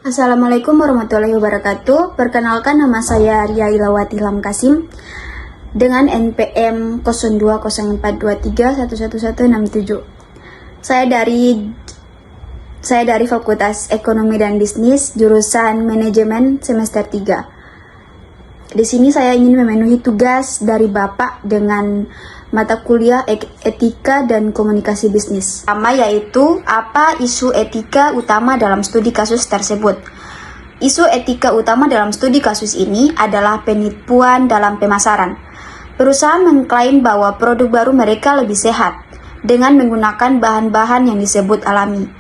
Assalamualaikum warahmatullahi wabarakatuh. Perkenalkan, nama saya Ria Ilawati Ilham Kasim dengan NPM 020423111167. Saya dari Fakultas Ekonomi dan Bisnis, jurusan Manajemen semester 3. Di sini saya ingin memenuhi tugas dari Bapak dengan mata kuliah etika dan komunikasi bisnis. Pertama yaitu apa isu etika utama dalam studi kasus tersebut. Isu etika utama dalam studi kasus ini adalah penipuan dalam pemasaran. Perusahaan mengklaim bahwa produk baru mereka lebih sehat dengan menggunakan bahan-bahan yang disebut alami.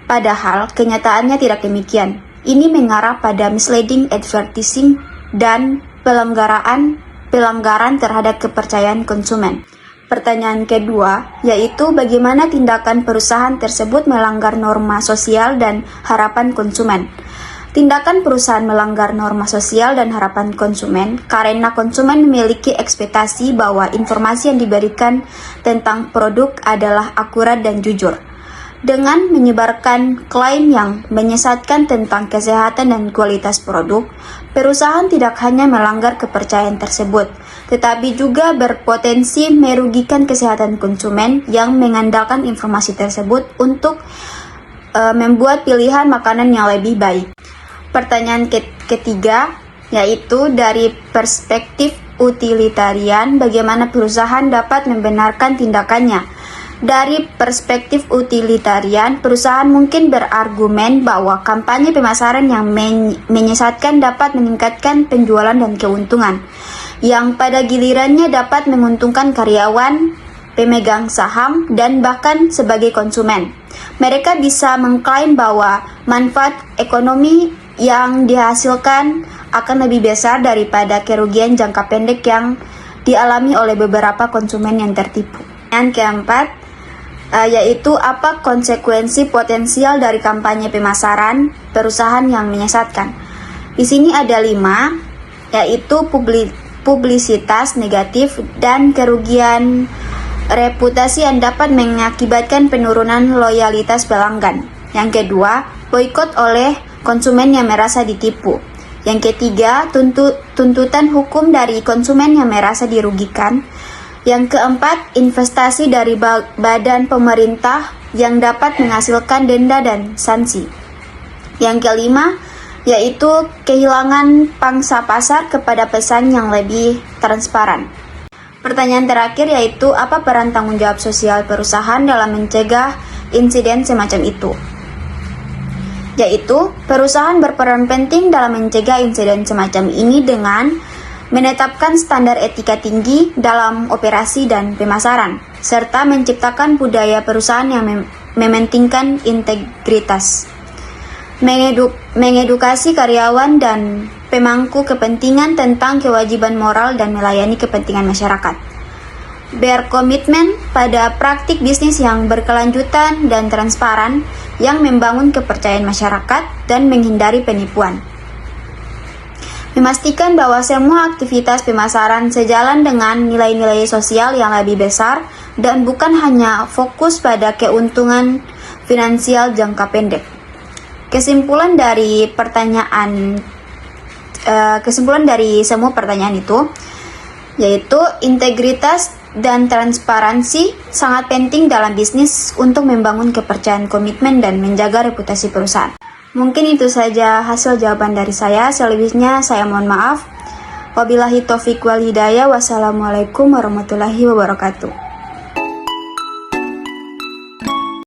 Padahal kenyataannya tidak demikian. Ini mengarah pada misleading advertising dan pelanggaran terhadap kepercayaan konsumen. Pertanyaan kedua, yaitu bagaimana tindakan perusahaan tersebut melanggar norma sosial dan harapan konsumen. Tindakan perusahaan melanggar norma sosial dan harapan konsumen karena konsumen memiliki ekspektasi bahwa informasi yang diberikan tentang produk adalah akurat dan jujur. Dengan menyebarkan klaim yang menyesatkan tentang kesehatan dan kualitas produk, perusahaan tidak hanya melanggar kepercayaan tersebut, tetapi juga berpotensi merugikan kesehatan konsumen yang mengandalkan informasi tersebut untuk membuat pilihan makanan yang lebih baik. Pertanyaan ketiga, yaitu dari perspektif utilitarian, bagaimana perusahaan dapat membenarkan tindakannya. Dari perspektif utilitarian, perusahaan mungkin berargumen bahwa kampanye pemasaran yang menyesatkan dapat meningkatkan penjualan dan keuntungan, yang pada gilirannya dapat menguntungkan karyawan, pemegang saham, dan bahkan sebagai konsumen. Mereka bisa mengklaim bahwa manfaat ekonomi yang dihasilkan akan lebih besar daripada kerugian jangka pendek yang dialami oleh beberapa konsumen yang tertipu. Yang keempat, yaitu apa konsekuensi potensial dari kampanye pemasaran perusahaan yang menyesatkan. Di sini ada 5, yaitu publisitas negatif dan kerugian reputasi yang dapat mengakibatkan penurunan loyalitas pelanggan. Yang kedua, boikot oleh konsumen yang merasa ditipu. Yang ketiga, tuntutan hukum dari konsumen yang merasa dirugikan. Yang keempat, investasi dari badan pemerintah yang dapat menghasilkan denda dan sanksi. Yang kelima, yaitu kehilangan pangsa pasar kepada pesan yang lebih transparan. Pertanyaan terakhir yaitu apa peran tanggung jawab sosial perusahaan dalam mencegah insiden semacam itu. Yaitu, perusahaan berperan penting dalam mencegah insiden semacam ini dengan menetapkan standar etika tinggi dalam operasi dan pemasaran, serta menciptakan budaya perusahaan yang mementingkan integritas, mengedukasi karyawan dan pemangku kepentingan tentang kewajiban moral dan melayani kepentingan masyarakat, berkomitmen pada praktik bisnis yang berkelanjutan dan transparan yang membangun kepercayaan masyarakat dan menghindari penipuan. Memastikan bahwa semua aktivitas pemasaran sejalan dengan nilai-nilai sosial yang lebih besar dan bukan hanya fokus pada keuntungan finansial jangka pendek. Kesimpulan dari semua pertanyaan itu yaitu integritas dan transparansi sangat penting dalam bisnis untuk membangun kepercayaan, komitmen, dan menjaga reputasi perusahaan. Mungkin itu saja hasil jawaban dari saya. Selebihnya saya mohon maaf. Wabillahi taufiq wal hidayah. Wassalamualaikum warahmatullahi wabarakatuh.